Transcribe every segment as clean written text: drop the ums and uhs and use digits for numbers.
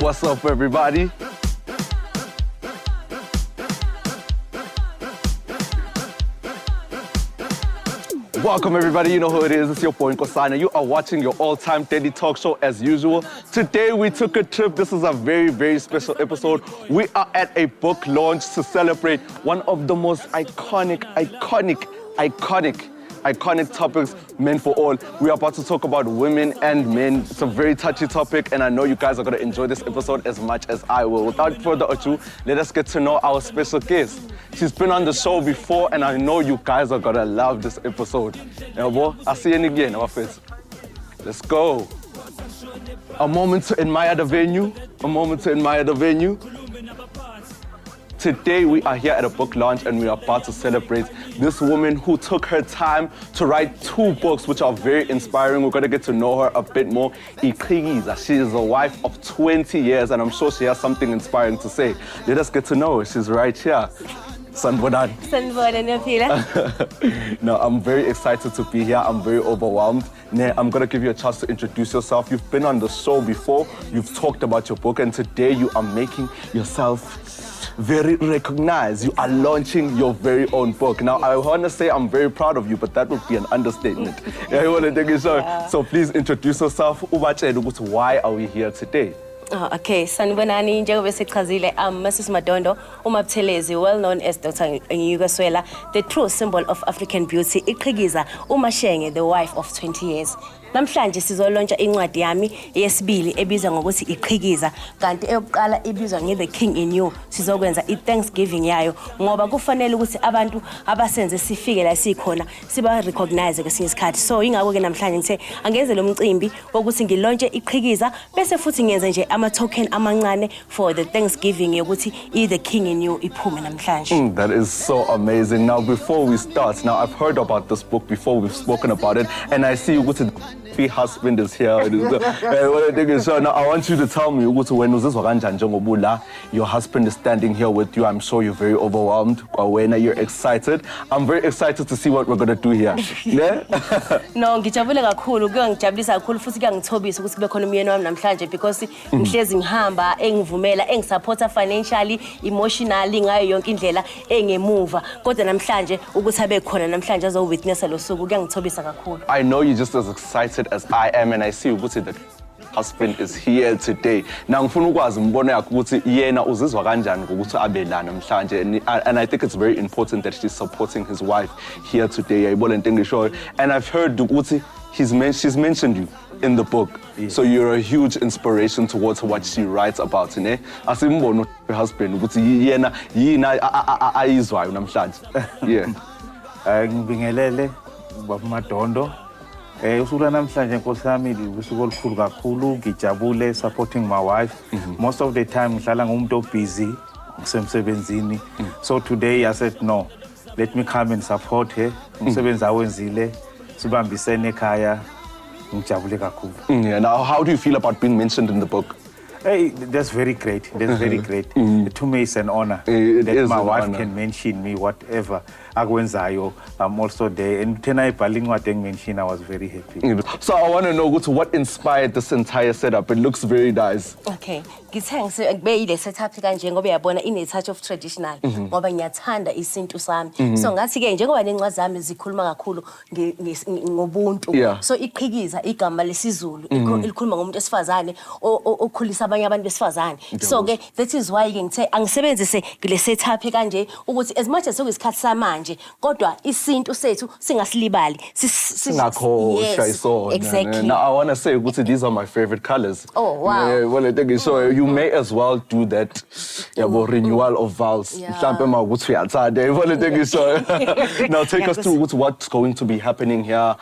What's up, everybody? Welcome, everybody. You know who it is. It's your boy Nkosana. You are watching your all-time daily talk show as usual. Today, we took a trip. This is a very, very special episode. We are at a book launch to celebrate one of the most iconic topics meant for all. We are about to talk about women and men. It's a very touchy topic, and I know you guys are going to enjoy this episode as much as I will. Without further ado, let us get to know our special guest. She's been on the show before, and I know you guys are going to love this episode. I'll see you again, our face. Let's go. A moment to admire the venue. Today, we are here at a book launch and we are about to celebrate this woman who took her time to write 2 books, which are very inspiring. We're going to get to know her a bit more. Iqhikiza, she is a wife of 20 years and I'm sure she has something inspiring to say. Let us get to know her. She's right here. Sanbonani. No, I'm very excited to be here. I'm very overwhelmed. I'm going to give you a chance to introduce yourself. You've been on the show before. You've talked about your book and today you are making yourself very recognized. You are launching your very own book. Now, I want to say I'm very proud of you, but that would be an understatement. So please introduce yourself. Why are we here today? Oh, okay, sanibonani njengoba sichazile Mrs. Madondo uMabuthelezi, well known as Dr. Ngiyuka, the true symbol of African beauty. Iqhikiza uMashenge, the wife of 20 years. Namhlanje sizolontsha incwadi yami yesibili ebizwa ngokuthi Iqhikiza, kanti eyokuqala ibizwa nge-The King in You. Sizokwenza i-Thanksgiving yayo ngoba kufanele ukuthi abantu abasenze sifike la sikhona siba recognize kwesinye isikhathi. So ingakho ke namhlanje ngithe angenze lo mcimbi wokuthi ngilontshe Iqhikiza bese futhi ngenze nje ama-token amancane for the Thanksgiving yokuthi i-The King in You iphume namhlanje. That is so amazing. Now, before we start, now I've heard about this book before, we've spoken about it, and I see ukuthi husband is here. So now I want you to tell me, when your husband is standing here with you, I'm sure you're very overwhelmed. You're excited. I'm very excited to see what we're going to do here. Yeah? No, ngijabule kakhulu, kuyangijabulisa kakhulu futhi kuyangithobisa ukuthi kube khona umyeni wami namhlanje because ngihlezi ngihamba engivumela engisupporta financially, emotionally ngayo yonke indlela engemuva. Kodwa namhlanje ukuthi abe khona namhlanje azowitnessa lo suku kuyangithobisa kakhulu. I know you're just as excited as I am, and I see ukuthi the husband is here today. Now ngifuna ukwazi umbono yakho ukuthi yena uzizwa kanjani ngokuthi abe la namhlanje, and I think it's very important that she's supporting his wife here today. And I've heard ukuthi she's mentioned you in the book. Yeah. So you're a huge inspiration towards what she writes about. Asimbono your husband ukuthi yena ayizwayo namhlanje. Yeah. Ngibingelele baba Madondo. Usula namhlanje Nkosi yami usuku olukhulu kakhulu, ngijabule supporting my wife. Most of the time ngihlala ngumuntu busy ngisemsebenzini. So today I said no, let me come and support her. Umsebenzi awenzile sibambisene ekhaya, ngijabule kakhulu. Yeah, now how do you feel about being mentioned in the book? Hey, that's very great. That's very great. To me, it's an honor that my wife can mention me, whatever. I'm also there. And tonight, mention, I was very happy. So I want to know what inspired this entire setup. It looks very nice. Okay. Ngithenga setup kanje ngoba uyabona ine touch of traditional ngoba ngiyathanda isintu sami. So ngathi ke njengoba nencwadi zami zikhuluma kakhulu ngobuntu. So Iqhikiza igama lesizulu likhuluma ngomuntu esifazane okhulisa abanye abantu besifazane. So ke that is why ke ngithe angisebenzise le setup kanje ukuthi as much as sokuyisikhathi samanje kodwa isintu sethu singasilibali. Singakhohlwa isona. Exactly. Now I want to say ukuthi these are my favorite colors. Oh wow. Yeah, well, I think so. You may as well do that renewal of vows. Now take us through what's going to be happening here,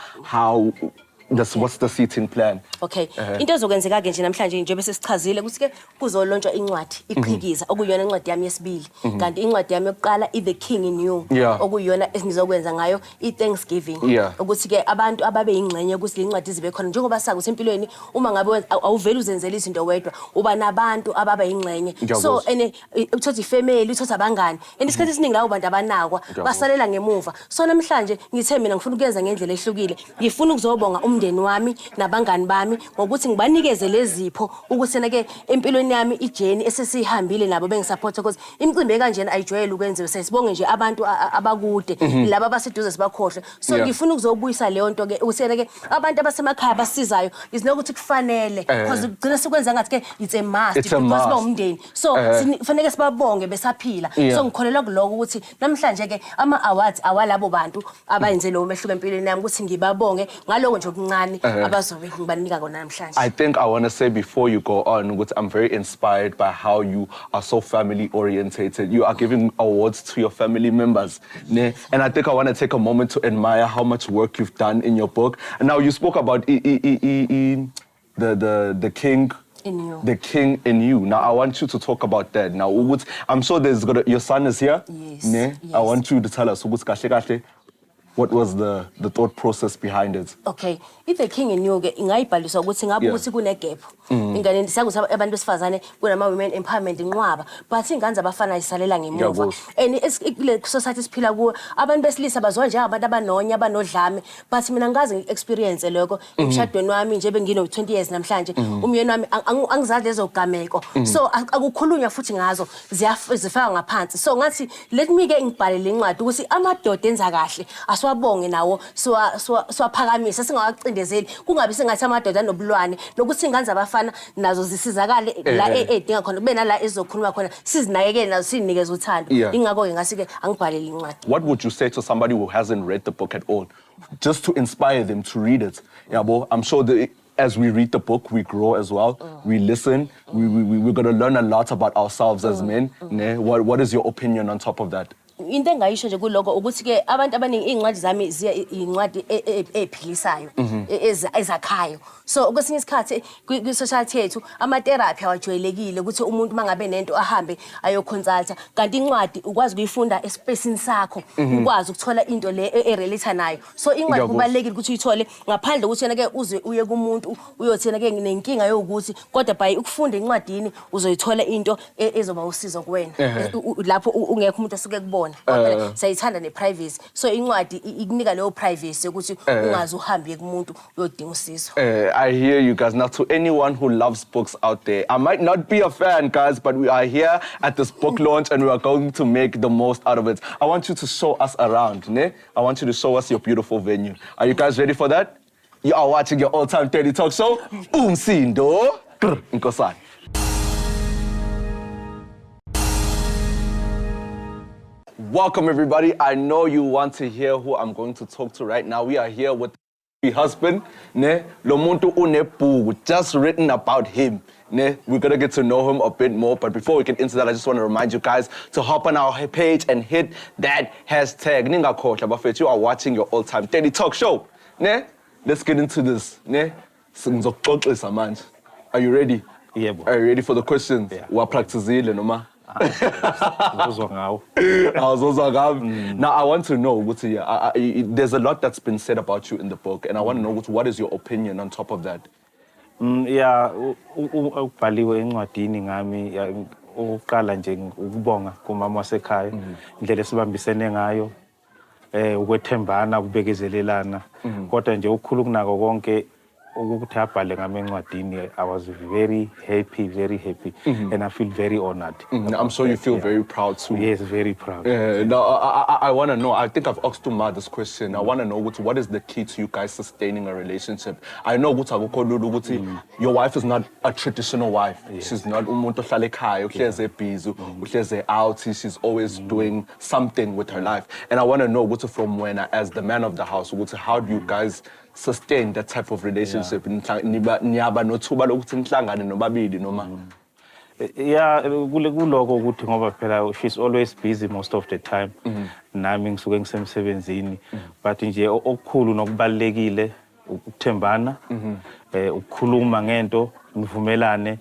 what's the seating plan? Okay. Into ezokwenzeka ke nje namhlanje nje bese sichazile ukuthi ke kuzolontsha incwadi Iqhikiza okuyona incwadi yami yesibili. Kanti incwadi yami yokuqala i-The King in You okuyona esingizokwenza ngayo i-Thanksgiving. Ukuthi ke abantu ababe ingxenye ukuthi incwadi zibe khona njengoba saku empilweni uma ngabe awuvela uzenzela izinto wedwa uba nabantu ababa ingxenye. So uthatha ifamily, uthatha abangani. And isikhathi esiningi lawo bantu abanakwa basalela ngemuva. So namhlanje ngithe mina ngifuna ukuyenza ngendlela ehlukile. Ngifuna ukuzobonga umndeni wami nabangani bami ngokuthi ngibanikeze lezipho ukuthi nake empilweni yami ijeni esesihambile nabo bengisupport because imicimbi ekanjena ayijwayele ukwenziwa sesibonge nje abantu abakude laba abaseduze sibakhohle so ngifuna ukuzobuyisa leyo nto ke usena ke abantu abasemakhaya basizayo is nokuthi kufanele because ugcina sekwenza ngathi ke it's a must because bawumndeni so kufanele sibabonge besaphila so ngikholelwa kuloko ukuthi namhlanje ke ama awards awalabo bantu abayenze lo mehluko empilweni yami ukuthi ngibabonge ngaloko nje okuncane abazobe ngibanika kona namhlanje. I think I want to say before you go on ukuthi I'm very inspired by how you are so family orientated. You are giving awards to your family members, ne? And I think I want to take a moment to admire how much work you've done in your book. And now you spoke about the king in you. The king in you. Now I want you to talk about that. Now I'm sure your son is here. Yes. Ne? Yes. I want you to tell us what was the thought process behind it. Okay, if the king in you ke ingayibhaliswa ukuthi ngabe ukuthi kune gap. Ingane siyakuthi abantu besifazane kunama women empowerment inqwaba, but ingane zabafana isalela ngemuva. And le society siphila kuwo abantu besilisa bazwa nje abantu abanonya abanodlame, but mina ngazi experience lokho emshadweni wami nje bengino 20 years namhlanje umyeni wami angizazi lezo gameko. So akukhulunywa futhi ngazo zifaka ngaphansi. So ngathi let me ke ngibhalele incwadi ukuthi amadoda enza kahle asiwabonge nawo siwaphakamisa singawacindezeli kungabi sengathi amadoda anobulwane nokuthi ingane zabafana nazo zisizakale la edinga khona kube nala ezokhuluma khona sizinakekele nazo sinikeze uthando ingakho ke ngasi ke angibhalele incwadi. What would you say to somebody who hasn't read the book at all, just to inspire them to read it? Yabo, I'm sure as we read the book, we grow as well. We listen. We're going to learn a lot about ourselves as men. Ne? What is your opinion on top of that? Into engayisho nje kuloko ukuthi ke abantu abaningi incwadi zami ziya incwadi ephilisayo ezakhayo. So kwesinye isikhathi kwi society yethu ama therapy awajwayelekile ukuthi umuntu mangabe nento ahambe ayoconsulta kanti incwadi ukwazi ukuyifunda espacing sakho ukwazi ukuthola into le erelate nayo. So incwadi kubalekile ukuthi uyithole ngaphandle ukuthi yena ke uze uye kumuntu uyothena ke nenkinga yokuthi kodwa by ukufunda incwadini uzoyithola into ezoba usizo kuwena lapho ungekho umuntu asuke kubona. Sayithanda neprivacy so incwadi ikunika leyo privacy ukuthi ungazi uhambe kumuntu uyodinga usizo. I hear you guys. Now to anyone who loves books out there, I might not be a fan, guys, but we are here at this book launch and we are going to make the most out of it. I want you to show us around, ne? I want you to show us your beautiful venue. Are you guys ready for that? You are watching your all-time Dirty Talk show. Umsindo Nkosana. Welcome, everybody. I know you want to hear who I'm going to talk to right now. We are here with my husband, ne? Lomuntu Unepu, just written about him. Ne? We're going to get to know him a bit more. But before we get into that, I just want to remind you guys to hop on our page and hit that hashtag. Ningakhohlwa bafethu, you are watching your all-time Dirty Talk show. Ne? Let's get into this. Ne? Sizoxoxisa manje. Are you ready? Yeah, boy. Are you ready for the questions? Yeah. Wapracticile noma? Now I want to know, there's a lot that's been said about you in the book, and I want to know what is your opinion on top of that? Yeah, ubhaliwe encwadini ngami uqala nje ukubonga kumama wasekhaya indlela esibambisene ngayo ukwethembana ukubekezelelana kodwa nje ukukhulu kunako konke ukuthi abhale ngami encwadini I was very happy and I feel very honored. I'm sure you feel very proud too. Yes, very proud. Now I want to know, I think I've asked Tuma this question. I want to know what is the key to you guys sustaining a relationship? I know your wife is not a traditional wife. She's not umuntu ohlala ekhaya uhleze busy uhleze out. She's always doing something with her life, and I want to know from when, as the man of the house, how do you guys sustain that type of relationship? Niyaba nothuba lokuthi nihlangane nobabili noma? Yeah, kuloko ukuthi ngoba phela she's always busy most of the time. Nami ngisuke ngisemsebenzini, but nje okukhulu nokubalekile ukuthembana, ukukhuluma ngento, nivumelane,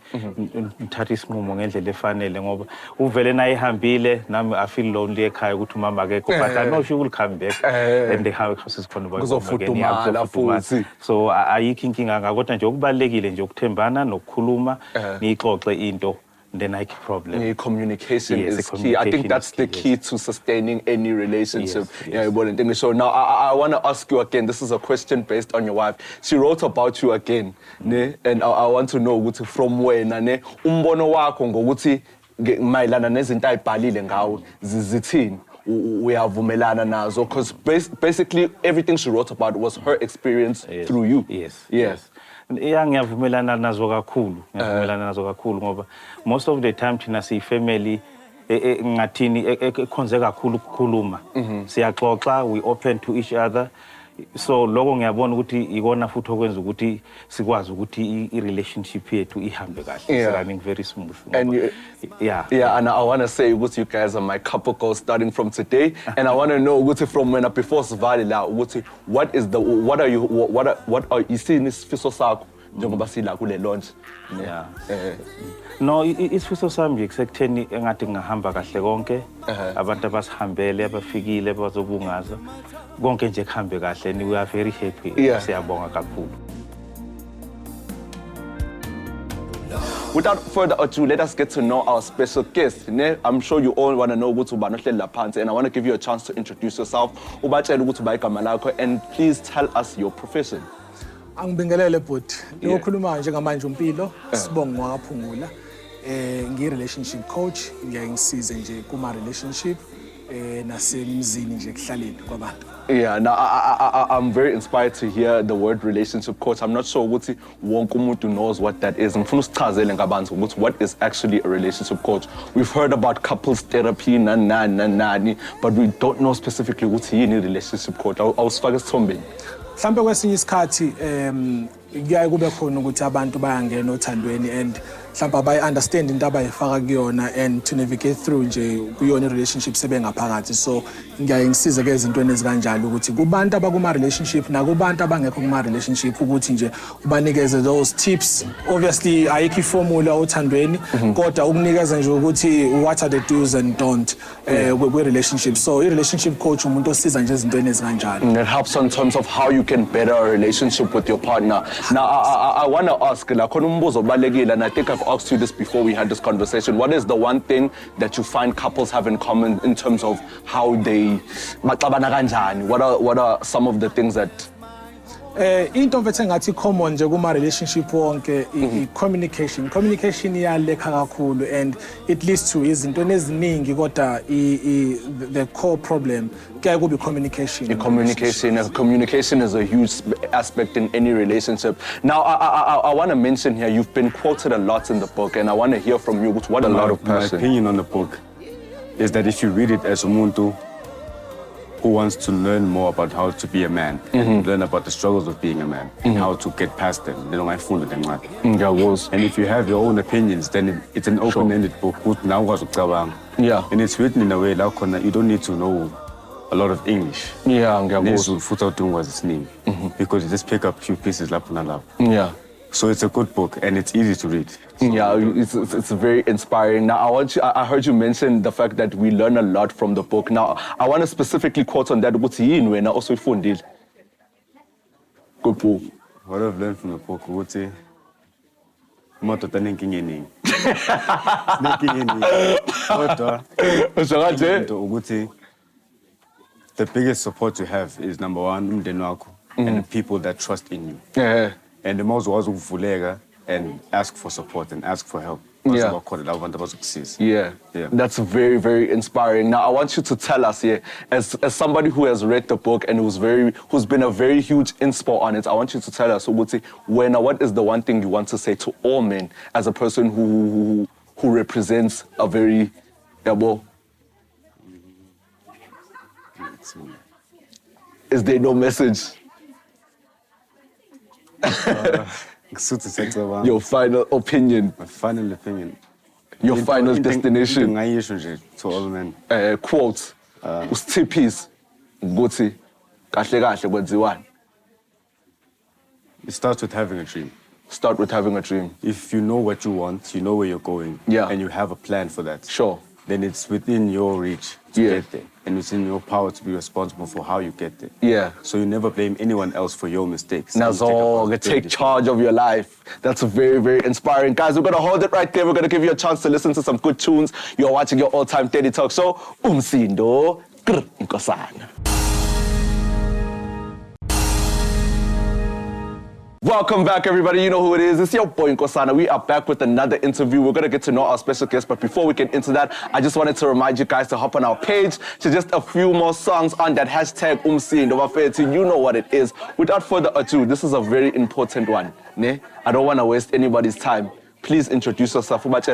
nithatha isinqumo ngendlela efanele ngoba uvele nayihambile nami I feel lonely ekhaya ukuthi umama akekho, but I know she will come back and the house is khona futhi. So ayikho inkinga kodwa nje okubalekile nje ukuthembana nokukhuluma nixoxe into the Nike problem. Yeah, communication Yes, is the key. I think communication that's is the key, key to sustaining any relationship. Yes, yes. Yeah, so now I want to ask you again. This is a question based on your wife. She wrote about you again, ne? And I want to know ukuthi from where ne umbono wakho ngokuthi mayelana nezinto ayibhalile ngawe zithini uyavumelana nazo, because basically everything she wrote about was her experience through you. Yes. Yes. Yeah, ngiyavumelana nazo kakhulu. Ngiyavumelana nazo kakhulu ngoba most of the time thina siyifamily ngathini ekhonze kakhulu ukukhuluma. Siyaxoxa, we open to each other. So lokho ngiyabona ukuthi ikona futhi okwenza ukuthi sikwazi ukuthi i-relationship yethu ihambe kahle. It's running very smooth. And yeah, and I want to say ukuthi you guys are my couple goals starting from today, and I want to know ukuthi from when before Sivali la ukuthi what are isini isifiso sakho njengoba sila kule launch. Yeah. No, isifiso sami nje kusekutheni engathi ngahamba kahle konke. Abantu abasihambele abafikile bazobungaza. Konke nje kuhambe kahle and we are very happy. Siyabonga kakhulu. Without further ado, let us get to know our special guest. I'm sure you all want to know ukuthi ubani ohlela phansi, and I want to give you a chance to introduce yourself. Ubatshele ukuthi uba igama lakho, and please tell us your profession. Angibingelele bhuti. Ngiyokhuluma njengamanje uMpilo Sibongo wakaPhungula. Ngi-relationship coach, ngiyaye ngisize nje kuma relationship nasemzini nje kuhlaleni kwabantu. Yeah, now I'm very inspired to hear the word relationship coach. I'm not sure ukuthi wonke umuntu knows what that is. Ngifuna usichazele ngabanzi ukuthi what is actually a relationship coach. We've heard about couples therapy nani, but we don't know specifically ukuthi yini relationship coach. Awusifake esithombeni. Mhlambe kwesinye isikhathi kuyaye kube khona ukuthi abantu bayangena othandweni and mhlawumbe abayi-understand into abayifaka kuyona and to navigate through nje kuyona i-relationship sebengaphakathi. So ngiyaye ngisize-ke ezintweni ezikanjalo ukuthi kubantu abakuma-relationship nakubantu abangekho kuma-relationship ukuthi nje ubanikeze those tips. Obviously ayikho ifomula othandweni kodwa ukunikeza nje ukuthi what are the do's and don't kwe-relationship. So i-relationship coach umuntu osiza nje ezintweni ezikanjalo. It helps in terms of how you can better a relationship with your partner. Now, I want to ask, and I think I've asked you this before we had this conversation. What is the one thing that you find couples have in common in terms of how they... What are some of the things that... Into mfethu ngathi common nje kuma relationship wonke communication iyalekha kakhulu and it leads to izinto eziningi kodwa the core problem kuyaye kube communication. Communication is a huge aspect in any relationship. Now I want to mention here, you've been quoted a lot in the book, and I want to hear from you what a lot of passion. My opinion on the book is that if you read it as umuntu who wants to learn more about how to be a man, learn about the struggles of being a man, and how to get past them. And if you have your own opinions, then it's an open-ended book. Yeah. And it's written in a way like you don't need to know a lot of English. Yeah, because you just pick up a few pieces. Yeah. So it's a good book and it's easy to read. Yeah, it's very inspiring. Now, I heard you mention the fact that we learn a lot from the book. Now, I want to specifically quote on that. Good book. What I've learned from the book, the biggest support you have is number one, and the people that trust in you. Yeah. And the most was uvulega and ask for support and ask for help. Yeah. Yeah, that's very, very inspiring. Now, I want you to tell us here, as somebody who has read the book and who's been a very huge inspo on it, I want you to tell us, what is the one thing you want to say to all men as a person who represents a very, is there no message? Your final opinion. My final opinion. Your final destination. To all men. Quote. Usithipis. Guthi. Kahle kahle kwenziwani. It starts with having a dream. Start with having a dream. If you know what you want, you know where you're going. Yeah. And you have a plan for that. Sure. then it's within your reach to Yeah. get there. And it's in your power to be responsible for how you get there. Yeah. So you never blame anyone else for your mistakes. Nazo, take charge of your life. That's very, very inspiring. Guys, we're going to hold it right there. We're going to give you a chance to listen to some good tunes. You're watching your all-time Daily Talk Show. Umsindo Nkosana. Welcome back, everybody. You know who it is. It's your boy Nkosana. We are back with another interview. We're going to get to know our special guest. But before we get into that, I just wanted to remind you guys to hop on our page to just a few more songs on that hashtag Umsindo. You know what it is. Without further ado, this is a very important one. Ne? I don't want to waste anybody's time. Please introduce yourself. And what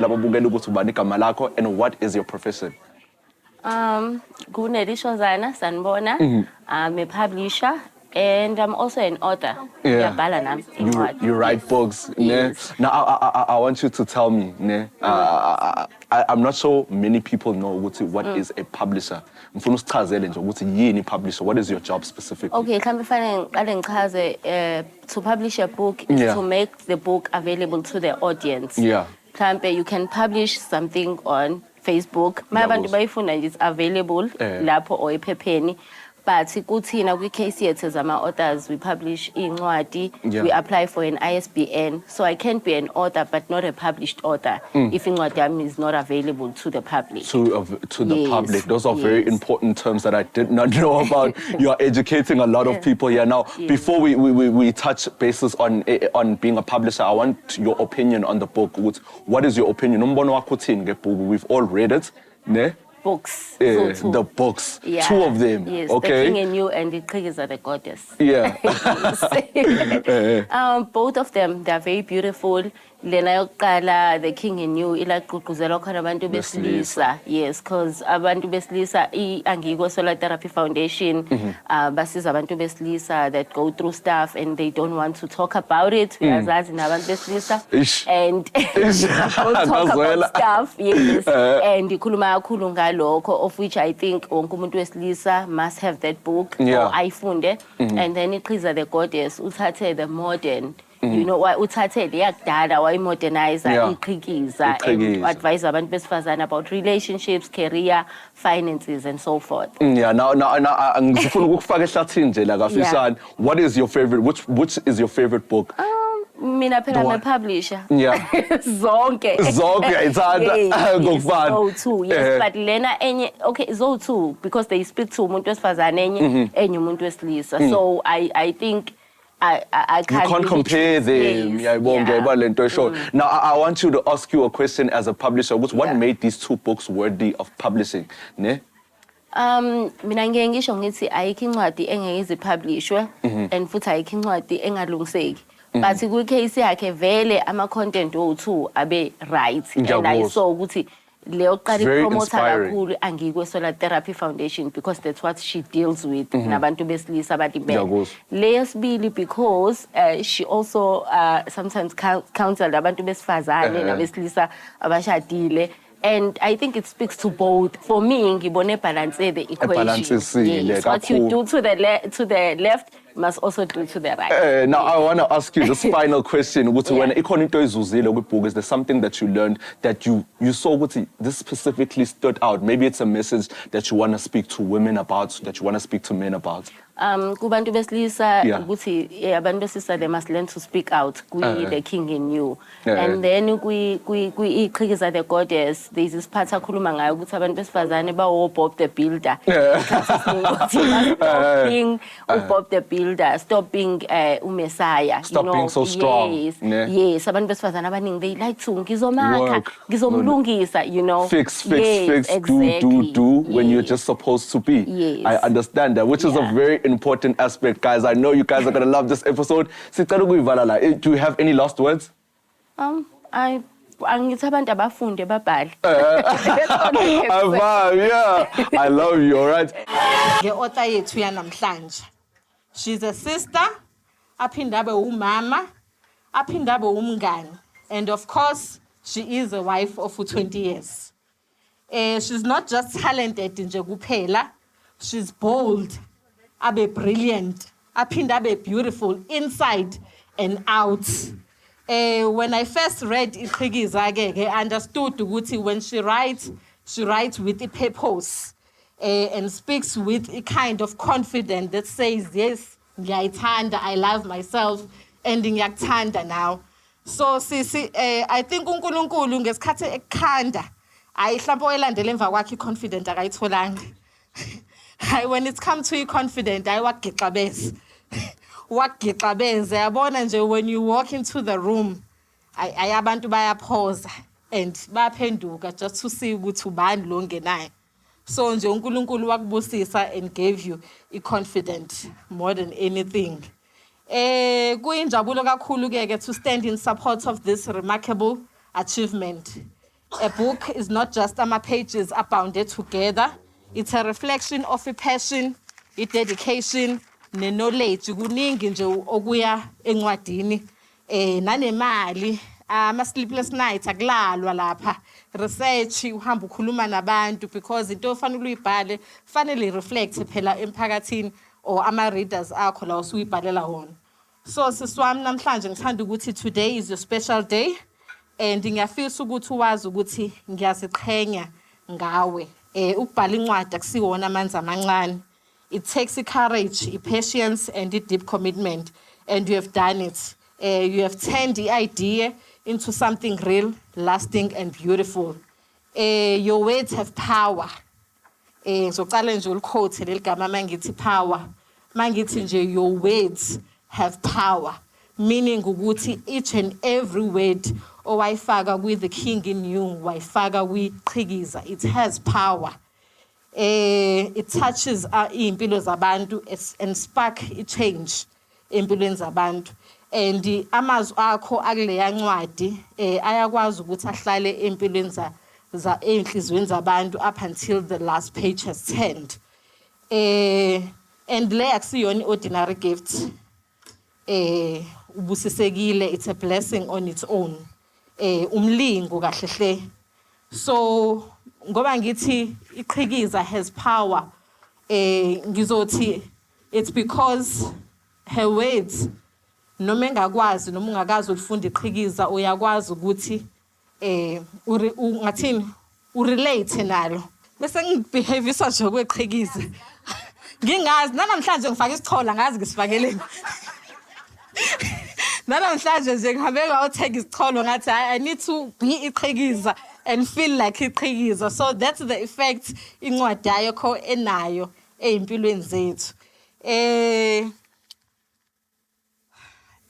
is your profession? Gunedi Shozana Sanbona. I'm a publisher. And I'm also an author. Yeah. You write books. Yes. Ne? Now, I want you to tell me. Ne? I'm not sure many people know what is a publisher. Publisher. What is your job specifically? Okay, to publish a book is to make the book available to the audience. Yeah. You can publish something on Facebook. My abantu is available lapho or ephepheni. But kuthina kwi-case yethu as ama-authors, we publish incwadi, we apply for an ISBN. So I can be an author, but not a published author, if incwadi is not available to the public. To the public. Those are very important terms that I did not know about. You are educating a lot of people here. Now, before we touch bases on being a publisher, I want your opinion on the book. What is your opinion? We've all read it. Ne? Books. The books. Yeah. 2 of them. Yes, okay. The King and You and the Krigiza the Goddess. Yeah. Both of them, they're very beautiful. Lena yokuqala, The King and You, ila gqugquzela khona abantu besilisa. Yes, because abantu besilisa angikho Solar Therapy Foundation basiza abantu besilisa that go through stuff and they don't want to talk about it. Uyazazi nabantu besilisa. And don't talk about stuff. Yes. And ikhuluma kakhulu ngalokho, of which I think wonke umuntu wesilisa must have that book or ayifunde. And then iqhiza the Goddess uthathe the modern. You know why uthathe yakudala why modernize iqhikiza and advise abantu besifazana about relationships, career, finances and so forth. Yeah, now ngifuna ukufaka ehlathini nje la kafishane. What is your favorite? Which is your favorite book? Mina phela I'm a publisher. Yeah. Zonke ayithanda ngokufana. Zowu2, yes, but lena enye okay Zowu2 because they speak to umuntu wesifazana enye umuntu wesilisa. So I think I can't. You can't compare them. Now, I want you to ask you a question as a publisher. What made these 2 books worthy of publishing? Ne? Mina ngeke ngisho ngithi ayikho incwadi engeke izipublishwe and futhi ayikho incwadi engalungiseki. But kwi-case yakhe vele ama-content wo2 abe right. And I saw ukuthi leyo qala ipromote kakhulu angikwe Solar Therapy Foundation because that's what she deals with nabantu besilisa abalibele. Lesibili because she also sometimes counsel abantu besifazane nabesilisa abashadile. And I think it speaks to both. For me, ngibone balance the equation. Yes, what you do to the left must also do to the right. Now, I want to ask you this final question. When Ikonito izuzile with book, is there something that you learned that you saw this specifically stood out? Maybe it's a message that you want to speak to women about, that you want to speak to men about. Kubantu besilisa ukuthi abantu besilisa they must learn to speak out the King in You. And then iqhikiza the Goddess there's this part akhuluma ngayo ukuthi abantu besifazane bawo Bob the Builder. Stop being Bob the Builder, stop being uMessiah. Stop being so strong. Yes, abantu besifazane abaningi they like to ngizomaka, ngizomlungisa, you know. Fix, exactly. Do when you're just supposed to be. Yes. I understand that, which is a very important aspect, guys. I know you guys are going to love this episode. Do you have any last words? Angithi abantu abafunde babhale. I love you, all right? Nge-author yethu yanamhlanje. She's a sister, aphinde abe umama, aphinde abe umngani. And of course, she is a wife of 20 years. She's not just talented nje kuphela, she's bold, abe brilliant, aphinde abe beautiful inside and out. When I first read Iqhikiza, I understood ukuthi when she writes, She writes with a purpose and speaks with a kind of confidence that says, yes, ngiyayithanda, I love myself, and ngiyakuthanda now. So sisi, I think uNkulunkulu ngesikhathi ekukhanda, ayi mhlawumbe oyelandela emva kwakhe i-confident akayitholanga. When it's come to i-confident, ayi wakugixabeza. Wakugixabeza, yabona nje when you walk into the room, ayi abantu bayaphoza and baphenduka just to see ukuthi ubani lo ngenayo. So nje uNkulunkulu wakubusisa and gave you i-confident more than anything. Kuyinjabulo kakhulu ke to stand in support of this remarkable achievement. A book is not just pages are bounded together. It's a reflection of a passion, a dedication, ne-knowledge. Kuningi nje okuya encwadini. Nanemali, ama-sleepless nights akulalwa lapha. Research, uhamba ukhuluma nabantu because into ofanele uyibhale fanele reflect phela emphakathini or ama-readers akho la usuyibhalela wona. So siswami namhlanje ngithanda ukuthi today is your special day and ngiyafisa ukuthi wazi ukuthi ngiyaziqhenya ngawe. Ukubhala incwadi akusiwona amanzi amancane. It takes courage, patience and a deep commitment, and you have done it. You have turned the idea into something real, lasting and beautiful. Your words have power. So challenge ul quote leli gama mangithi power. Mangithi nje your words have power. Meaning ukuthi each and every word owayifaka with the king in you, wayifaka with Qhikiza. It has power. It touches impilo zabantu and spark a change empilweni zabantu. And amazwi akho akuleya ncwadi ayakwazi ukuthi ahlale empilweni enhlizweni zabantu up until the last page has turned. And le akusiyona ordinary gift. Ubusisekile, it's a blessing on its own. Umlingo kahle hle. So ngoba ngithi iqhikiza has power, ngizothi it's because her words noma engakwazi noma ungakazi ulifunda iqhikiza uyakwazi ukuthi ungathini urelate nalo bese ngibehavior nje kweqhikiza ngingazi namhlanje ngifaka isithola ngazi ngisifakeleni namhlanje nje ngihambe ngawuthenga isitholo ngathi I need to be iqhikiza and feel like iqhikiza. So that's the effect incwadi yakho enayo ezimpilweni zethu.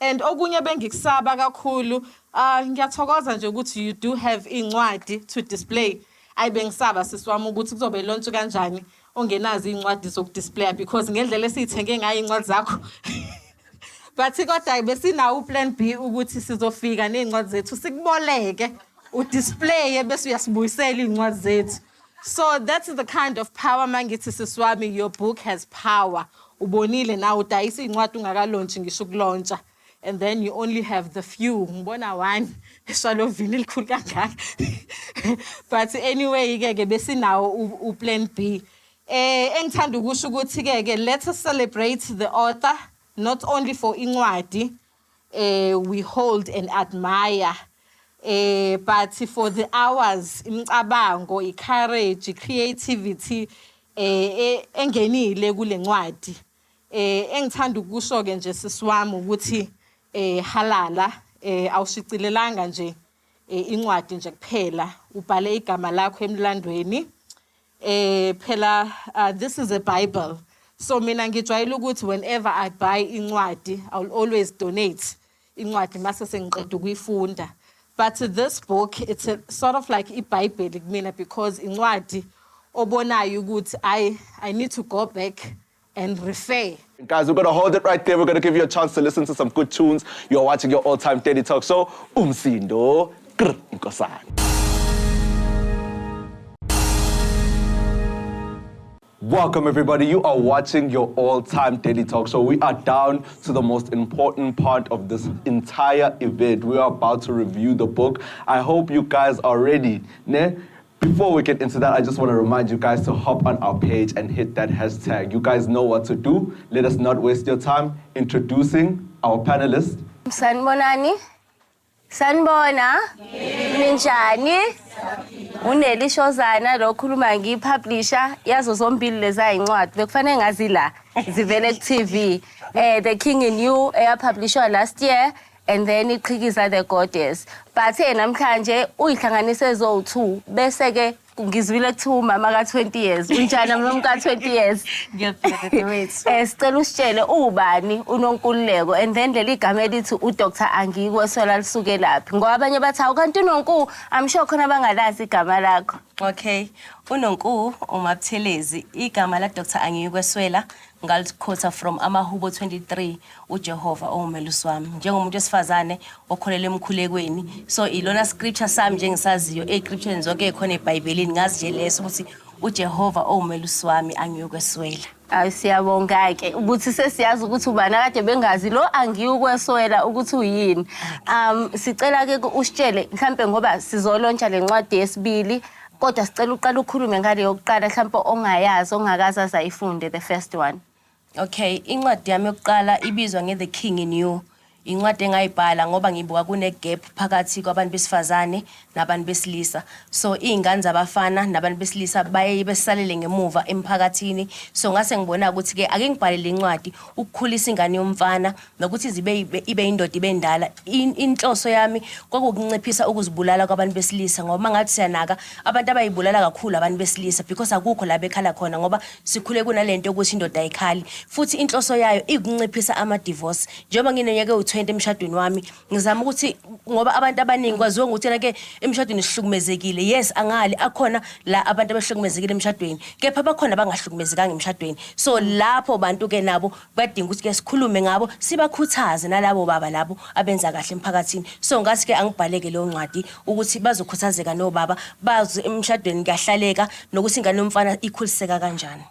And okunye bengikusaba kakhulu ngiyathokoza nje ukuthi you do have incwadi to display. Ayibengisaba sisiwami ukuthi kuzobe launch kanjani ongenazi incwadi zokudisplay because ngendlela esithenge ngayo incwadi zakho. But kodwa besinawo plan B ukuthi sizofika nezincwadi zethu sikuboleke udisplay bese uyasibuyisela izincwadi zethu. So that's the kind of power mangithi sisiwami, your book has power. Ubonile na udayisa izincwadi ungakalaunch ngisho ukulauncha. And then you only have the few. Ngibona one eshalo vini likhulu kangaka. But anyway ke besinawo plan B. Engithanda ukusho ukuthi ke let us celebrate the author not only for incwadi we hold and admire but for the hours imicabango, courage, creativity engenile kule ncwadi. Engithanda ukusho ke nje sisiwami ukuthi halala awushicilelanga nje incwadi nje kuphela ubhale igama lakho emlandweni phela this is a Bible. So mina ngijwayele ukuthi whenever I buy incwadi I'll always donate incwadi mase sengiqeda ukuyifunda. But this book it's a sort of like iBhayibheli kumina because incwadi obonayo ukuthi I need to go back and refer. Guys, we're going to hold it right there. We're going to give you a chance to listen to some good tunes. You're watching your all-time Daily Talk Show. Umsindo Nkosana. Welcome, everybody. You are watching your all-time Daily Talk Show. We are down to the most important part of this entire event. We are about to review the book. I hope you guys are ready. Ne? Before we get into that, I just want to remind you guys to hop on our page and hit that hashtag. You guys know what to do. Let us not waste your time introducing our panelists. Sanibonani? Sanibona? Ninjani? unelishozana lo khuluma ngipublisher yazo zombili lezi ayincwadi bekufanele ngazi la zivele ku TV The King in You eyapublishwa last year and then iqhikiza The Goddess but namhlanje uyihlanganise zo2 bese ke ngizwile kuthiwa umama ka20 years unjani umama ka20 years sicela usitshele ubani uNonkululeko and then leli igama elithi uDr Angiyikweswela lisuke laphi ngoba abanye bathi awukanti uNonku I'm sure khona bangalazi igama lakho. Okay, uNonku uMabuthelezi igama la Dr Angiyikweswela ngalikhotha from Amahubo 23 uJehova owumelusi wami njengomuntu wesifazane okholela emkhulekweni so ilona scripture sami njengisaziyo escriptureni zonke ekhona eBhayibhelini ngazi nje leso ukuthi uJehova owumelusi wami angiyokweswela. Siyabonga ke ukuthi sesiyazi ukuthi ubani kade bengazi lo Angiyikweswela ukuthi uyini. Sicela ke usitshele mhlambe ngoba sizolontsha lencwadi yesibili kodwa sicela uqala ukhulume ngale yokuqala mhlambe ongayazi ongakaza azayifunde the first one. Okay, incwadi yami yokuqala ibizwa nge The King in You. Incwadi engayibhala ngoba ngibuka kune gap phakathi kwabantu besifazane nabantu besilisa. So izingane zabafana nabantu besilisa baye besalele ngemuva emphakathini. So ngase ngibona ukuthi ke ake ngibhalele incwadi ukukhulisa ingane yomfana nokuthi ibe indoda ibendala. Inhloso yami kwakunciphisa ukuzibulala kwabantu besilisa ngoba ngathi siyanaka abantu abayibulala kakhulu abantu besilisa because akukho la bekhala khona ngoba sikhule kunalento ukuthi indoda ayikhali. Futhi inhloso yayo ikunciphisa ama divorce. Njengoba nginonyeke 20 emshadweni wami ngizama ukuthi ngoba abantu abaningi kwaziwa ukuthi ke emshadweni sihlukumezekile yes angali akhona la abantu abahlukumezekile emshadweni kepha bakhona bangahlukumezekanga emshadweni so lapho bantu ke nabo badinga ukuthi ke sikhulume ngabo sibakhuthaze nalabo baba labo abenza kahle emphakathini so ngathi ke angibhaleke leyo ncwadi ukuthi bazokhuthazeka nobaba bazi emshadweni kuyahlaleka nokuthi ingane yomfana ikhuliseka kanjani.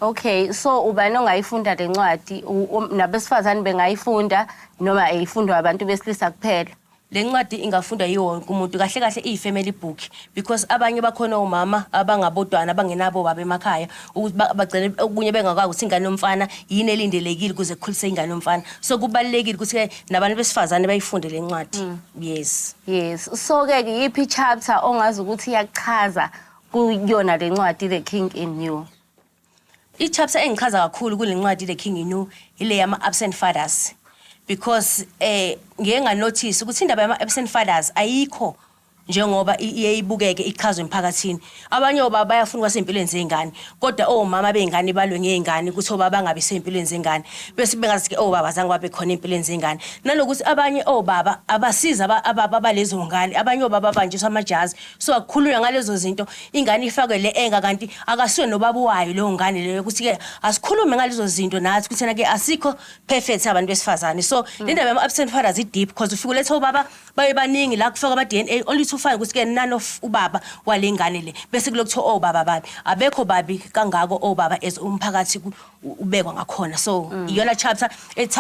Okay, so ubani ongayifunda lencwadi nabesifazane bengayifunda noma ayifundwa abantu besilisa kuphela? Lencwadi ingafundwa yiwonke umuntu kahle kahle ifamily book because abanye bakhona omama abangabodwana abangenabo baba emakhaya ukuthi bagcine okunye bengakwazi ukuthi ingane yomfana yini elindelekile ukuze kukhulise ingane yomfana so kubalekile ukuthi nabantu besifazane bayifunde lencwadi. Yes so ke yipi chapter ongazi ukuthi iyachaza kuyona lencwadi The King in You? I-chapter engichaza kakhulu kule ncwadi The King in You ile yama absent fathers because ngeke nganotice ukuthi indaba yama absent fathers ayikho njengoba iyayibukeke ichazwe emphakathini. Abanye obaba bayafuna kwasempilweni zengane kodwa omama bengane balwe ngezingane ukuthi obaba bangabe sempilweni zengane bese bengazi ke obaba zange babe khona empilweni zengane nalokuthi abanye obaba abasiza ababa balezo ngane abanye obaba banjiswa amajazi so akukhulunywa ngalezo zinto ingane ifakwe le enga kanti akasiwe nobaba wayo leyo ngane leyo ukuthi ke asikhulume ngalezo zinto nathi ukuthi na ke asikho perfect abantu besifazane so indaba yama absent fathers i deep because ufika letho obaba baye baningi la kufaka ama DNA only ufana ukuthi ke none of ubaba walengane le bese kulokuthiwa obaba babi abekho babi kangako obaba as umphakathi ubekwa ngakhona so iyona chapter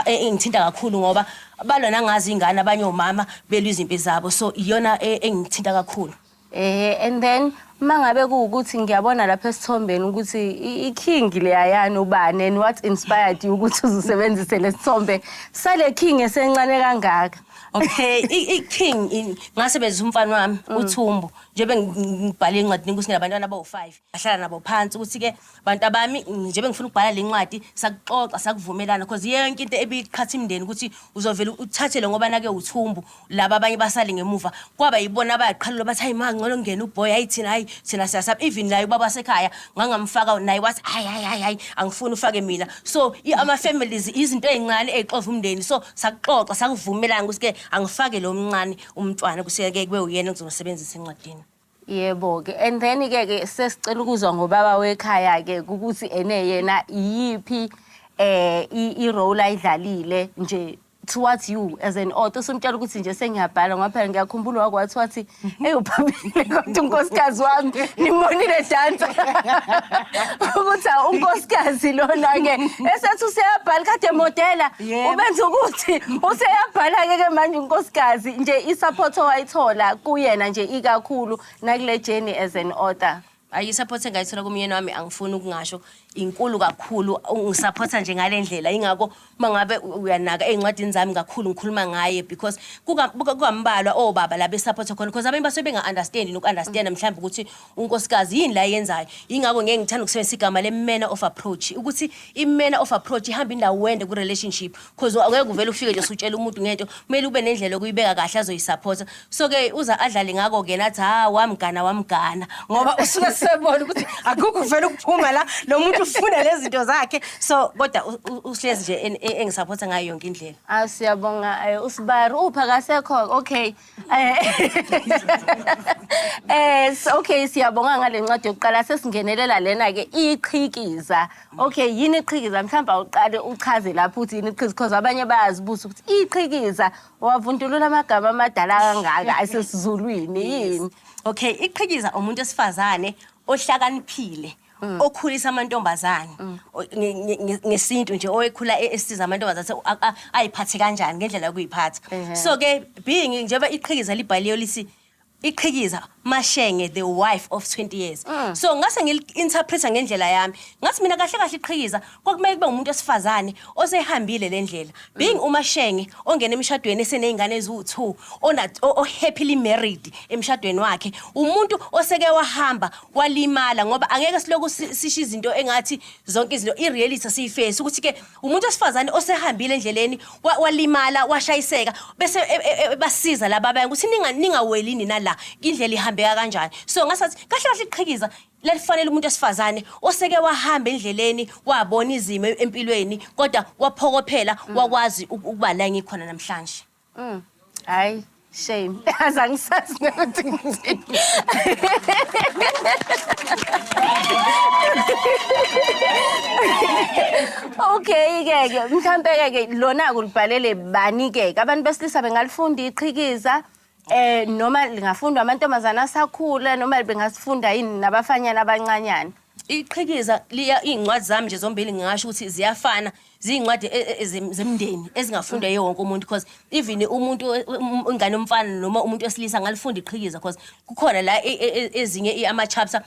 engithinta kakhulu ngoba balona ngazi ingane abanye omama belwa izimpi zabo so iyona engithinta kakhulu. And then mangabe kuukuthi ngiyabona lapha esithombeni ukuthi iking le ayana ubani and what inspired you ukuthi uzisebenzise lesithombe sale king esencane kangaka? Okay, iking ngasebenzisa umfana wami uThumbu njengoba ngibhale incwadi ukuthi ngilabantwana abawu5 ahlala nabo phansi ukuthi ke abantu abami njengoba ngifuna ukubhala le ncwadi sakuxoxa sakuvumelana because yonke into ebikhathi imndeni ukuthi uzovela uthathele ngoba nake uThumbu laba abanye basale ngemuva kwaba yibona abayaqhalela bathi hayi mangcono ngena uboy ayithina hayi thina siyasapha even naye ubaba sekhaya ngangamfaka naye wathi hayi angifuni ufake mina so ama families izinto ezincane ezixova umndeni so sakuxoxa sakuvumelana ukuthi ke angifake lo mncane umntwana kuseke kube uyena ozosebenzisa encwadini. Yebo ke and then ke sesicela ukuzwa ngobaba wekhaya ke ukuthi ene yena yipi I role ayidlalile nje towards you as an author somtshela ukuthi nje sengiyabhala ngoba phela ngiyakhumbula wakwathi wathi hey uphambili kodwa unkosikazi wami nimonile dansa ukuthi unkosikazi lona ke esethi useyabhala kade modela ubenza ukuthi useyabhala ke manje unkosikazi nje isupport owayithola kuyena nje ikakhulu nakule journey as an author. Ayisupport engayithola kumyeni wami angifuni ukungasho inkulu kakhulu ungisupporta nje ngalendlela ingakho mangabe uyanaka ezincwadini zami kakhulu ngikhuluma ngaye because kukambalwa obaba la besupporta khona because abanye basuke benga understand nokunderstand mhlawumbe ukuthi unkosikazi yini la yenzayo ingakho ngeke ngithanda ukusebenzisa igama le manner of approach ukuthi I manner of approach ihamba indawo wende ku relationship because angeke uvele ufike nje usutshela umuntu ngento kumele ube nendlela okuyibeka kahle azoyisupport so ke uza adlale ngako ke nathi wamgana ngoba usuke sebona ukuthi akukho vele ukuphuma la lo muntu ufuna lezi zinto zakhe so kodwa uhlezi nje engisupporta ngayo yonke indlela. Siyabonga uSibari uphakasekho okay. Okay siyabonga ngale ncwadi yokuqala sesingenelela lena ke iqhikiza. Okay yini iqhikiza mhlawumbe awuqale uchaze lapho uthi yini iqhikiza because abanye bayazibuza ukuthi iqhikiza wavundulula amagama amadala kangaka asesizulwini yini. Okay iqhikiza umuntu esifazane ohlakaniphile okhulisa amantombazane ngesintu nje oyekhula esiza amantombazane ayiphathe kanjani ngendlela yokuyiphatha so ke being njengoba iqhikiza libhaliyo lisi iqhikiza Mashenge the wife of 20 years so ngase ngili-interpreta ngendlela yami ngathi mina kahle kahle iqhikiza kwakumele kube umuntu esifazane osehambile lendlela being uMashenge ongena emshadweni esenezingane eziwu2 happily married emshadweni wakhe umuntu oseke wahamba walimala ngoba angeke siloku sisho izinto engathi zonke izinto ireality siyiface ukuthi ke umuntu esifazane osehambile endleleni walimala washayiseka bese basiza lababaya ukuthi ningawelini nala indlela ihambeka kanjani so ngasathi kahle kahle iqhikiza lelifanele umuntu esifazane oseke wahamba endleleni wabona izimo empilweni kodwa waphokophela wakwazi ukuba la ngikhona namhlanje. Hayi shame azangisazi ukuthi ngithini. Okay ke mhlambe ke lona kulibhalele bani ke abantu besilisa bengalifunda iqhikiza noma lingafundwa amantombazana asakhula noma bengasifunda yini nabafanyana abancanyana. Iqhikiza liya incwadi zami nje zombili ngingasho ukuthi ziyafana zincwadi zemndeni ezingafundwa yonke umuntu because even umuntu ingane umfana noma umuntu wesilisa ngalifunda iqhikiza because kukhona la ezinye ama chapters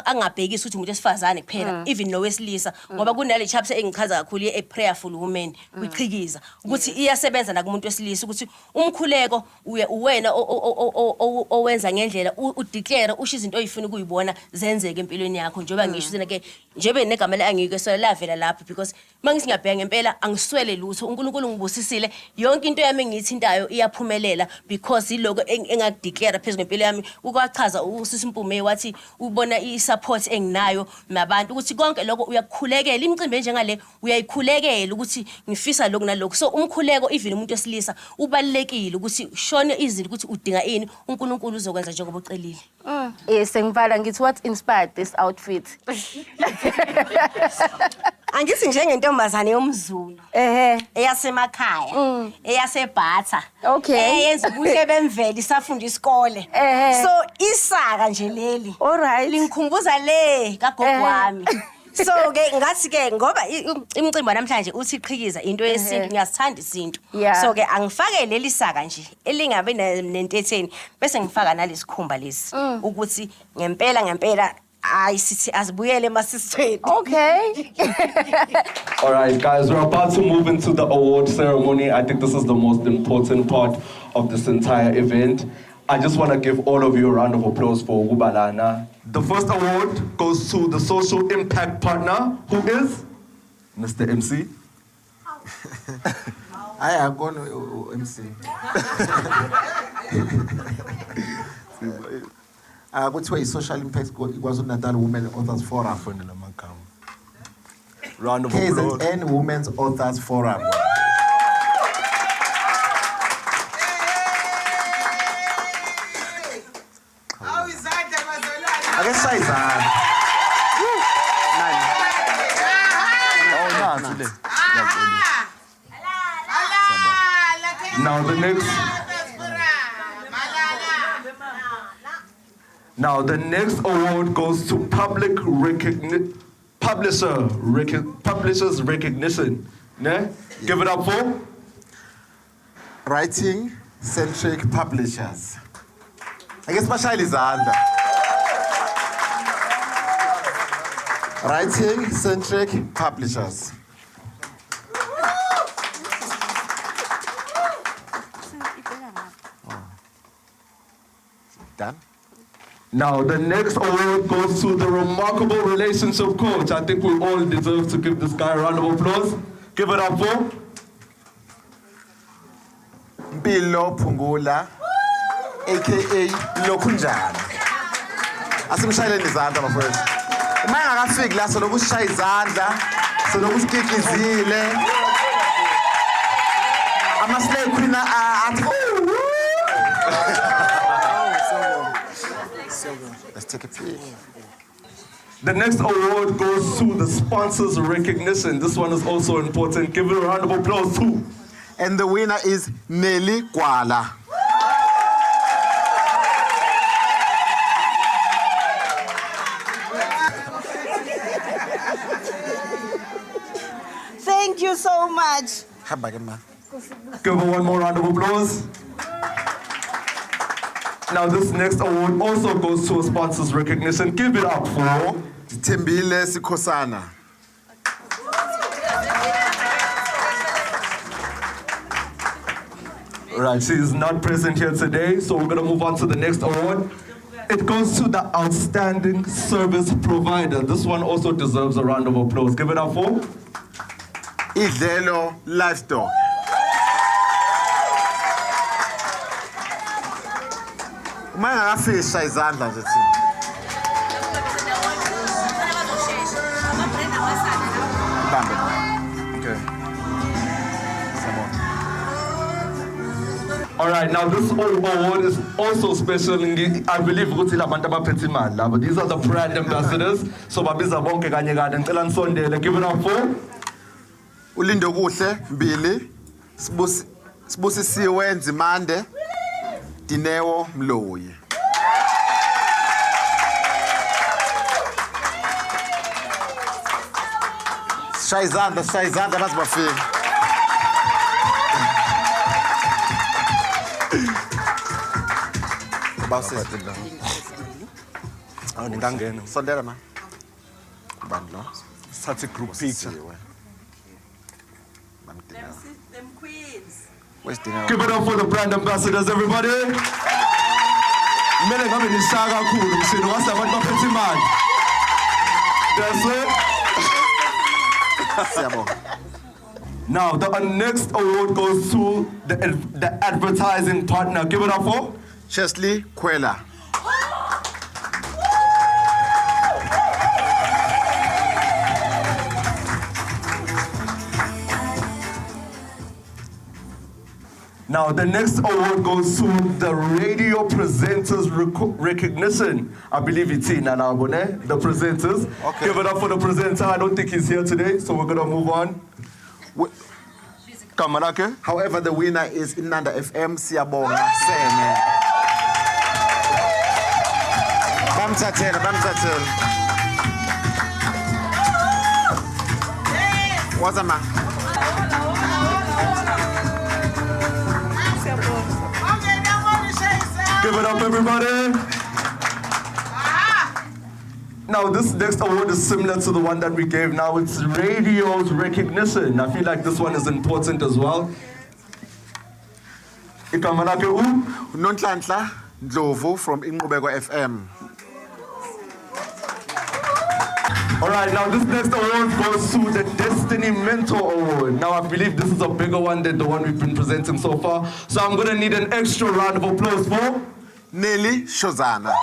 angabhekisi ukuthi umuntu esifazane kuphela even nowesilisa ngoba kunale chapter engichaza kakhulu a prayerful woman kwiqhikiza ukuthi iyasebenza na kumuntu wesilisa ukuthi umkhuleko uwena owenza ngendlela udeclare usho izinto oyifuna ukuyibona zenzeke empilweni yakho njengoba ngisho sena ke njebe negama la angike so lavela lapho because mangisingabheka ngempela angiswele lutho uNkulunkulu ngibusisile yonke into yami engiyithintayo iyaphumelela because iloko engakudeclare phezulu ngempilo yami ukwachaza usisi Mpume wathi ubona isupport enginayo nabantu ukuthi konke lokho uyakukhulekela imicimbi njengale uyayikhulekela ukuthi ngifisa lokho nalokho so umkhuleko even umuntu wesilisa ubalekile ukuthi shone izinto ukuthi udinga ini uNkulunkulu uzokwenza njengoba ucelile. Sengivala ngithi what inspired this outfit? Angithi njengentombazane yomZulu eyasemakhaya eyasebhatha eyenza ubuhle bemvelo isafunda isikole so isaka nje leli alright lingikhumbuza le kagogo wami so ke ngathi ke ngoba imicimbi namhlanje uthi iqhikiza into yesintu ngiyasithanda isinto so ke angifake leli saka nje elingabe nentetheni bese ngifaka nalesikhumba lesi ukuthi ngempela sithi azibuyele emasisweni. Okay. All right, guys, we're about to move into the award ceremony. I think this is the most important part of this entire event. I just want to give all of you a round of applause for Ugubalana. The first award goes to the social impact partner, who is Mr. MC. I am going to MC. Kuthiwa i-social impact KwaZulu-Natal Women Authors Forum. Round of applause. KZN Women's Authors Forum. Akeshaya izandla. Now the next award goes to publishers recognition. Ne? Give it up for Writing-centric publishers. I guess bashayela izandla. Writing Centric Publishers. Done? Now, the next award goes to the remarkable relationship coach. I think we all deserve to give this guy a round of applause. Give it up for Mpilo Phungula, aka Lokunjani. Asimshayeleni izandla bafowethu. Uma engakafiki la soloku usishaya izandla, soloku usikikizile. Ama-slay queen athi let's take a peek. the next award goes to the sponsors recognition. This one is also important. Give it a round of applause too. And the winner is Nelly Kwala. Thank you so much. Hamba ke ma. Give her one more round of applause. Now, this next award also goes to a sponsors recognition. Give it up for Thembile Sikhosana. Right, she is not present here today, so we're going to move on to the next award. It goes to the Outstanding Service Provider. This one also deserves a round of applause. Give it up for Idlelo Livestock. Uma engakafisha izandla nje thina. Bambe. Okay. All right, now this award is also special. I believe ukuthi labantu abaphethe imali labo. These are the brand ambassadors. So babiza bonke kanye kanye. Ngicela nisondele. Give it up for Ulindo Kuhle Mbili, Sibusisiwe Nzimande, Dineo Mloyi. Shayizandla bazi bafika. Bawusisi la. Awu ningangena. Sondela ma. Bani lo? Such a group picture. Them queens. Where's Dineo? Give it up for the brand ambassadors, everybody. Mele ngabe nishaka kakhulu mshini wasabantu baphethe imali. That's it. Siyabonga. Now, the next award goes to the advertising partner. Give it up for Chesley Kwela. Now, the next award goes to the radio presenters recognition. I believe it's in Nanabone, the presenters. Okay. Give it up for the presenter. I don't think he's here today, so we're going to move on. Kamalake. However, the winner is Inanda FM Siyabonga Sene. Bamthathela. What's up, man? Give it up, everybody. Now, this next award is similar to the one that we gave now. It's radio's recognition. I feel like this one is important as well. Ikamalake u? Nonhlanhla Ndlovu from Inqubeko FM. All right, now this next award goes to the Destiny Mentor Award. Now, I believe this is a bigger one than the one we've been presenting so far. So I'm going to need an extra round of applause for Nelly Shozana.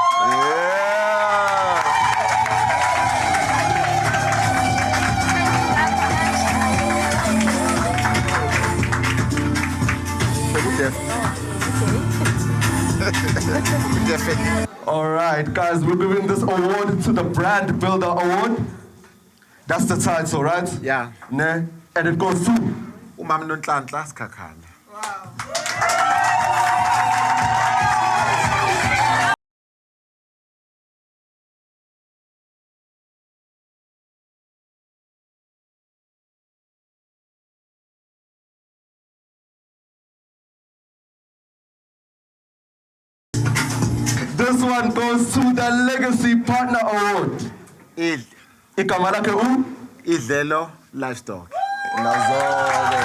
All right, guys, we're giving this award to the Brand Builder Award. That's the title, right? Yeah. Ne? And it goes to Umam Nonhlanhla Sikhakhane. This one goes to the Legacy Partner Award. Il igama lakhe Idlelo Livestock. Nazo-ke.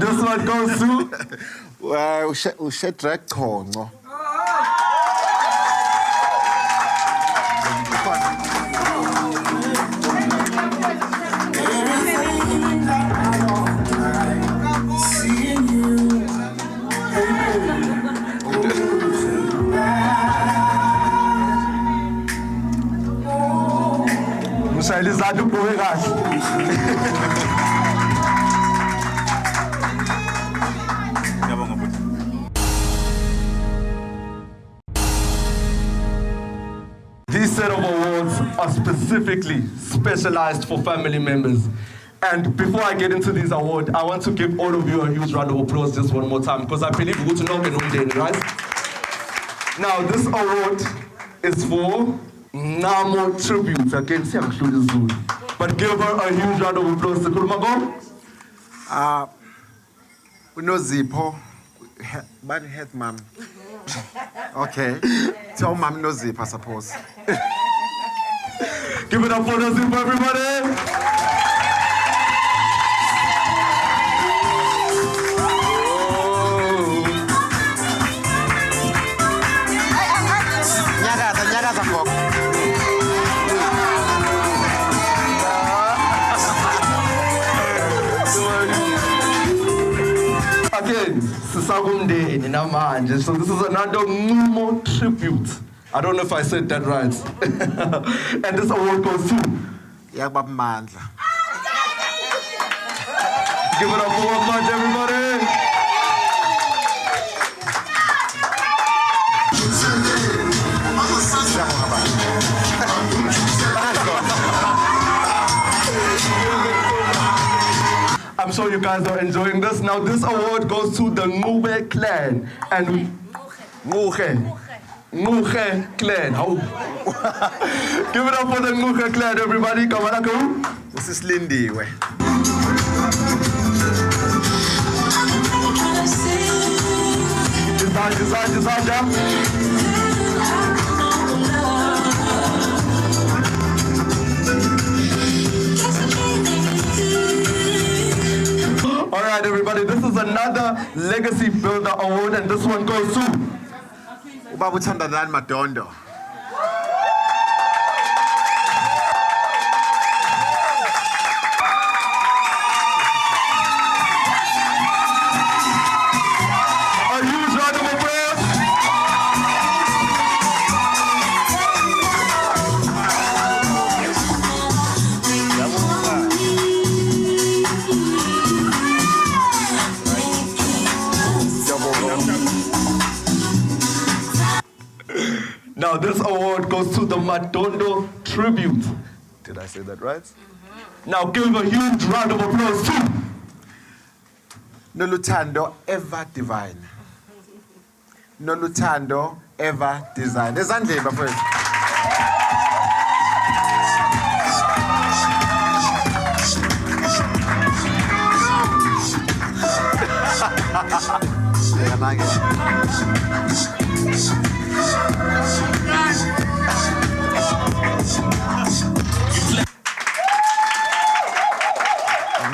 This one goes to Ushedrack Chongo. Mshayeli izandla ubhuke kahle. These set of awards are specifically specialized for family members. And before I get into these awards, I want to give all of you a huge round of applause just one more time, because I believe we're going to know it, right? Now, this award is for Namo Tribute. Again, but give her a huge round of applause. Unozipho. Bani head mom. Okay. Tell mom Nozipho, I suppose. Give it up for Nozipho, everybody. Nyakaza Ngoko. Again, Sisagumdeni namanje. So this is another Numo tribute. I don't know if I said that right. And this award goes to Yakubaba Mandla. Give it up for Mandla, everybody. I'm sure you guys are enjoying this. Now, this award goes to the Ngube clan and Ngube clan. How? Give it up for the Ngube clan, everybody. Come on, come. This is Lindy. Design. All right, everybody, this is another Legacy Builder Award, and this one goes to Ubaba Uthandazani Madondo. a huge round of applause. Now this award goes to the Madondo Tribute. Did I say that right? Mm-hmm. Now give a huge round of applause to Noluthando Ever Divine. Noluthando Ever Design. Ezandleni bafowethu.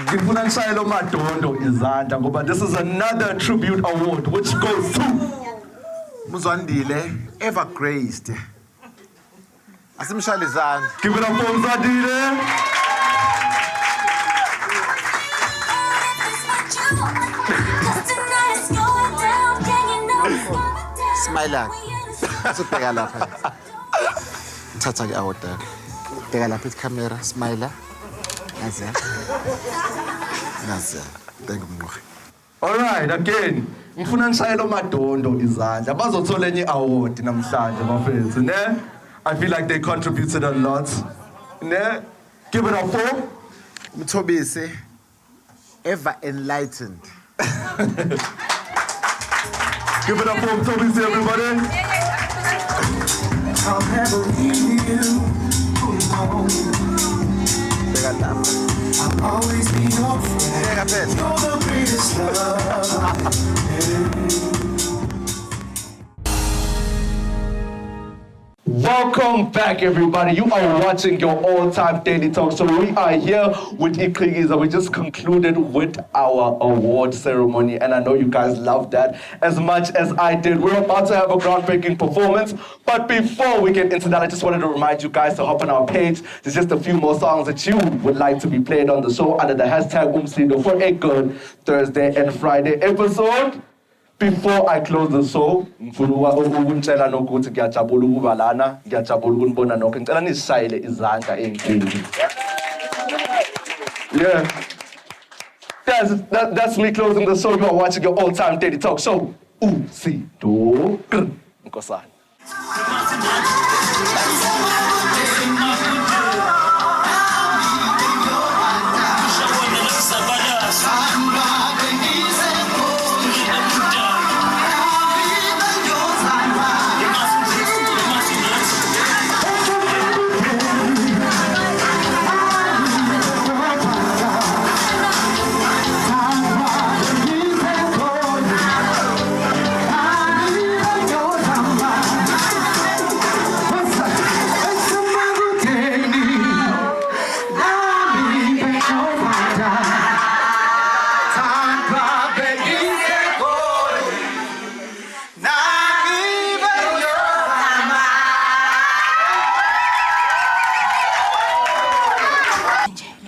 Ngifuna ngisayelo Madondo izandla ngoba this is another tribute award which goes to Muzwandile Ever Graced. Asimshayele izandla. Give it up for Muzwandile. Smile. Usubheka lapha. Thatha ke award yakho. Bheka lapha camera, smile. Nazi. Thank you. All right, again, ngifuna ngisayelo Madondo izandla. Bazothola enye award namhlanje bafethu, ne? I feel like they contributed a lot. Ne? Give it up for Mthobisi Ever Enlightened. Give it up for Mthobisi, everybody. Bheka lapha. Welcome back, everybody. You are watching your all-time daily talk. So we are here with Ikrigiza. We just concluded with our award ceremony, and I know you guys loved that as much as I did. We're about to have a groundbreaking performance, but before we get into that, I just wanted to remind you guys to hop on our page. There's just a few more songs that you would like to be played on the show under the hashtag Umsindo for a good Thursday and Friday episode. Before I close the show, ngifuna ukuntshela nokuthi ngiyajabula ukuba lana, ngiyajabula ukunibona nonke. Ngicela nizishayele izandla endlini. Yeah. That's me closing the show. You are watching your all-time daily talk show. Umsindo. Nkosana.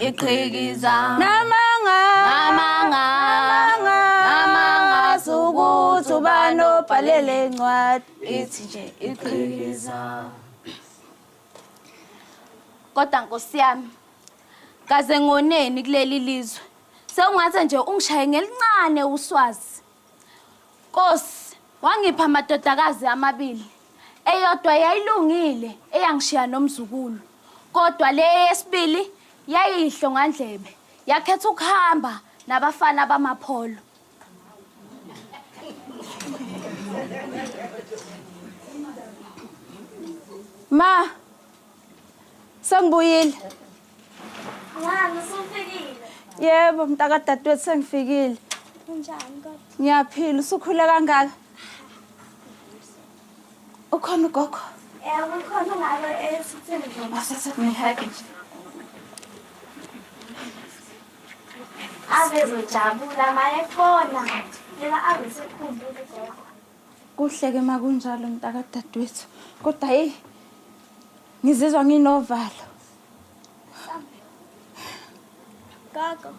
Ikrigiza namanga sukuthi ubani obhalele incwadi ithi nje ikrigiza. Kodwa Nkosi yami, kaze ngoneni kuleli lizwe sewungathi nje ungishaye ngelincane uswazi. Nkosi, wangipha amadodakazi amabili, eyodwa yayilungile eyangishiya nomzukulu, kodwa le yesibili yayihlo ngandlebe yakhetha ukuhamba nabafana bamapholo. Ma, sengibuyile. Mama, usufikile? Yebo, mntaka dadewethu sengifikile. Unjani kodwa? Ngiyaphila, usukhule kangaka? Ukhona ugogo? Yebo, ukhona ngabe esithini noma sesingihake nje. Abezojabula mayefona. Yena abesekhumbula ugogo. Kuhle-ke makunjalo mntaka dadewethu. Kodwa ngizizwa nginovalo. Gogo,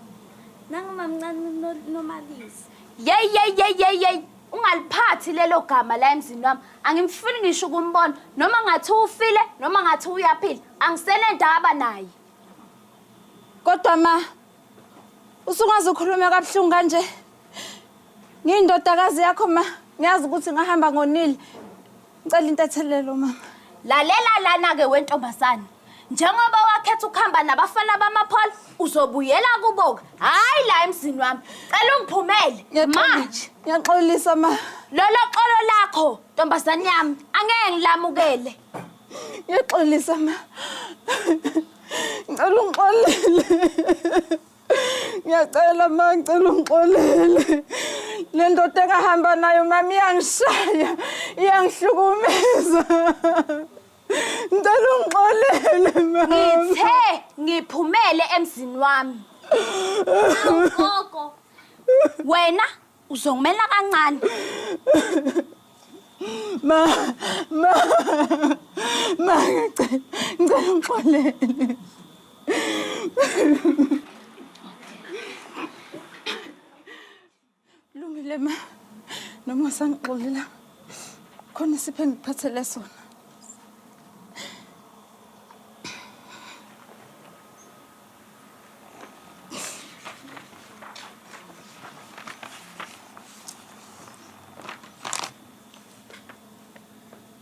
nangimamncane nomalisi. Yey. Ungaliphathi lelo gama la emzini wami. Angimfuni ngisho ukumbona noma ngathi ufile noma ngathi uyaphila. Angisele ndaba naye. Kodwa ma, usungaze ukhulume kabuhlungu kanje. Ngiyindodakazi yakho ma, ngiyazi ukuthi ngahamba ngonile. Ngicela intethelelo mama. Lalela lana ke wentombazana. Njengoba wakhetha ukuhamba nabafana bamapholo, uzobuyela kuboka. Hayi la emzini wami. Cela ungiphumele manje. Ngiyaxolisa ma. Lolo xolo lakho, ntombazana yami, angeke ngilamukele. Ngiyaxolisa ma. Ngicela ungixolele. Ngiyacela ma, ngicela ungixolele. Le ndoda engahamba nayo mama iyangishaya, iyangihlukumeza. Ngicela ungixolele mama. Ngithe ngiphumele emzini wami. Gogo. Wena uzongimela kancane. Ma, ngicela ungixolele. Lungile ma, noma sangixolela khona isiphe ngiphathele sona.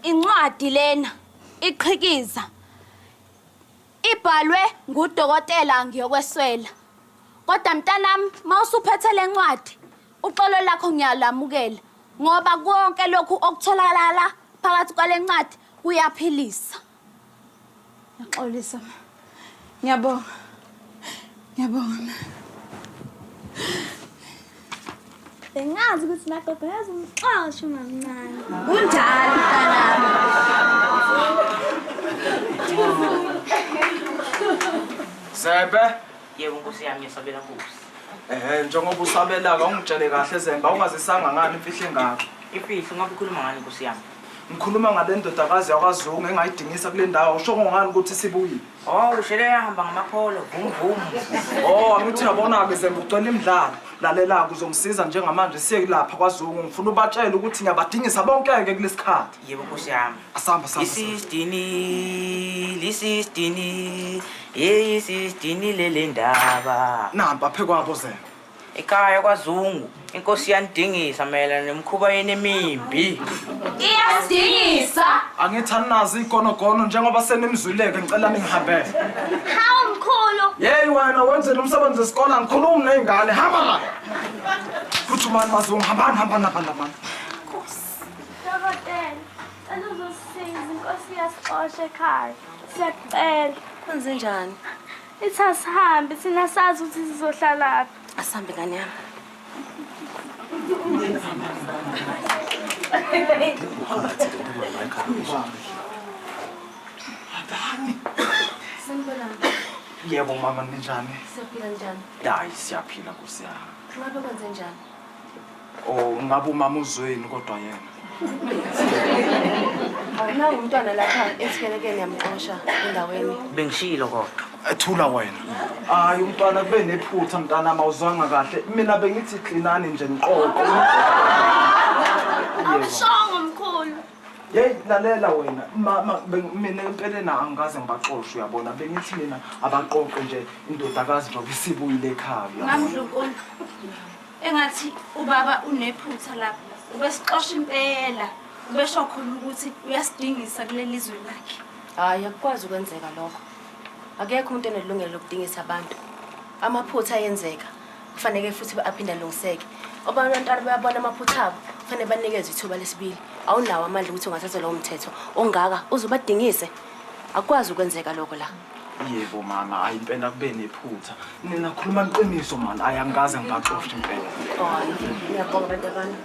Incwadi lena iqhikiza ibhalwe ngudokotela ngiyokweswela. Kodwa mntanami, mawusuphethe lencwadi, uxolo lakho ngiyalamukela ngoba konke lokhu okutholakala phakathi kwalencwadi kuyaphilisa. Ngiyaxolisa. Ngiyabonga. Bengazi ukuthi nagogo yazimxosha uma mncane. Kunjani mntanami? Zebe, Yebo Nkosi yami ngiyasabela Nkosi. njengoba usabela-ke ungitshele kahle Zemba, ungazisanga ngani imfihlo engako. Imfihlo ngabe ukhuluma ngani Nkosi yami? Ngikhuluma ngale ndodakazi yakwaZungu engayidingisa kule ndawo, usho ngani ukuthi sibuyile? Oh, ushele yahamba ngamapholo, vum vum. Oh, angithi uyabona-ke Zemba ugcwele imidlalo. Lalela-ke uzongisiza njengamanje siye lapha kwaZungu. Ngifuna ubatshele ukuthi ngiyabadingisa bonke-ke kulesi khathi. Yebo Nkosi yami. Asamba. Lisistini, isistini lele ndaba. Namba phe kwabo Zemba. Ekhaya kwaZungu, inkosi yanidingisa mayelana nemikhuba yeni emimbi. Iyadingisa. Angithi aninazi igonogono njengoba senimzwileke ngicela ningihambele. Hawu mkhulu. Yeyi wena wenzela umsebenzi wesikole angikhulumi ney'ngane, hamba la. Phuthumani maZungu, hambani. Dokotela, cela uzosisiza inkosi yasixosha ekhaya. Siyacela. Kwenze njani? Ithi asihambe thina sazi ukuthi sizohlalaphi. Asihambe ngane yami. Yebo mama, ninjani? Siyaphila njani? Hayi siyaphila Nkosi yami. Ngabe kwenze njani? Oh, ngabe umama uzweni kodwa yena. Awunawo umntwana lapha esikelekeni yamxosha endaweni. Bengishilo kodwa. Ethula wena. Hayi umntwana kube nephutha mntana awuzwanga kahle. Mina bengithi cleanani nje niqoqo. Awushongo mkhulu. Yeyi lalela wena. Mama mina empeleni angikaze ngibaxoshe uyabona. Bengithi mina abaqoqe nje indodakazi njengoba isibuyile ekhaya. Ngamdlunkulu. Engathi ubaba unephutha lapha. Ubesixosha impela. Ubesho khona ukuthi uyasidingisa kuleli zwe lakhe. Hayi akukwazi ukwenzeka lokho. Akekho umuntu onelungelo lokudingisa abantu. Amaphutha ayenzeka. Kufanele futhi aphinde alungiseke. Abantwana bayabona amaphutha abo, kufanele banikeze ithuba lesibili. Awunawo amandla ukuthi ungathatha lo mthetho ongaka uzobadingise. Akukwazi ukwenzeka lokho la. Yebo mama, hayi impela kube nephutha. Nina khuluma iqiniso man, ayangikaze ngibaxoshe impela. Ngiyabonga bantwana.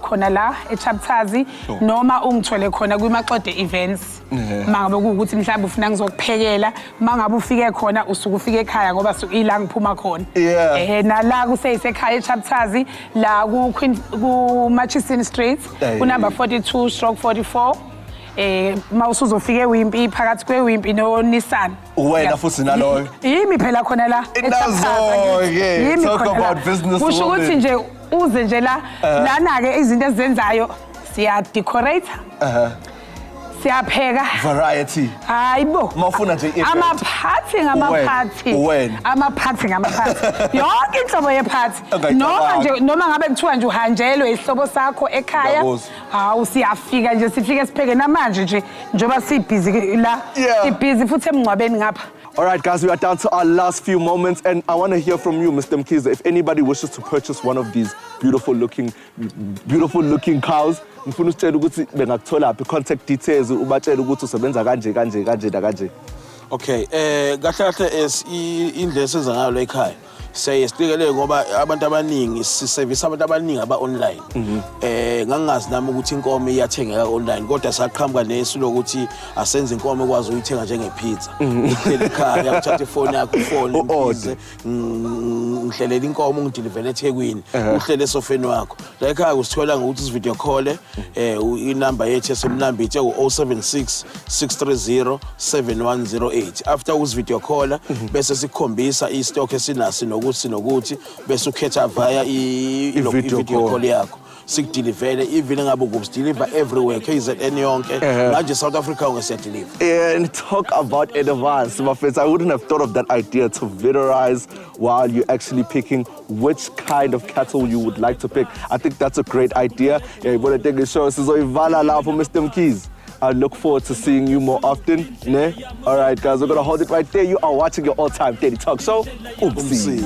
Khona la eChaptazi noma ungithole khona kwiMaxode events mangabe kuukuthi mhlawumbe ufuna ngizokuphekela mangabe ufike khona usuku ufike ekhaya ngoba ila ngiphuma khona nala kuseyisekhaya eChaptazi la ku Murchison Street ku number 42/44 mawusuzofika eWimpy phakathi kweWimpy noNissan. Wena futhi naloyo. Yimi phela khona la eChaptazi. Talk about business. Kusho ukuthi nje uze nje la lana ke izinto ezenzayo siya decorate. Siyapheka. Variety. Hayibo. Mawufuna nje amaphathi yonke inhlobo yephathi noma ngabe kuthiwa nje uhanjelwe isihlobo sakho ekhaya hawu siyafika nje sifike sipheke namanje nje njoba sibhizi la sibhizi futhi emngcwabeni ngapha. All right, guys, we are down to our last few moments, and I want to hear from you, Mr. Mkhize. If anybody wishes to purchase one of these beautiful looking cows, ngifuna usitshela ukuthi bengakuthola phi contact details ubatshela ukuthi usebenza kanje. Okay, kahle indlela esenza ngayo la ekhaya. Siyasikelele ngoba abantu abaningi siservice abantu abaningi aba-online. Ngangazi nami ukuthi inkomo iyathengeka online kodwa saqhamuka nesu lokuthi asenze inkomo ekwazi ukuyithenga njengepizza. Uhlele ekhaya uthatha ifoni yakho ifoni ngihlelela inkomo ngidilivele eThekwini uhlele esofeni wakho. La ekhaya usithola ngokuthi isivideo call inamba yethu esemnambithi u-076 630 7108. After usivideo call bese sikhombisa istock esinaso nokuthi bese ukhetha via i-video call yakho sikudilivele even ngabe ukubdeliver everywhere KZN yonke manje South Africa ungesiyadeliver. And talk about advance, my friends. I wouldn't have thought of that idea to videoize while you're actually picking which kind of cattle you would like to pick. I think that's a great idea. Yeah, but I think it shows Ivala la for Mr. Mkhize. I look forward to seeing you more often. All right, guys, we're going to hold it right there. You are watching your all-time Daily Talk Show. Oopsie.